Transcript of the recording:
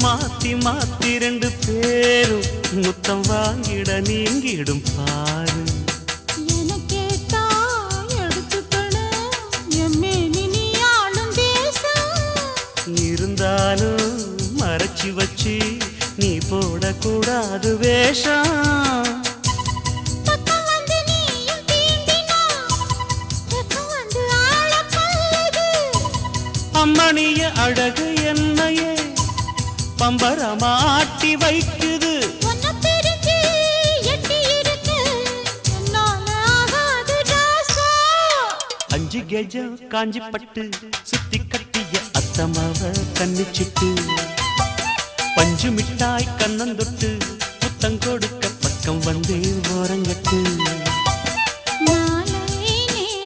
மாத்தி மாத்தி ரெண்டு பேரும் முத்தம் வாங்கிட நீங்கிடும் பாரு. இருந்தாலும் மறைச்சி வச்சு நீ போடக்கூடாது வேஷம். அம்மணிய அழகு என்னையே பம்பரமாட்டி வைக்குது. அஞ்சு கெஜம் காஞ்சி பட்டு சுத்தி கட்டிய அத்தமாவ கண்ணிச்சிட்டு பஞ்சு மிட்டாய் கண்ணந்தொட்டு புத்தம் கொடுக்க பக்கம் வந்து ஓரங்கட்டு.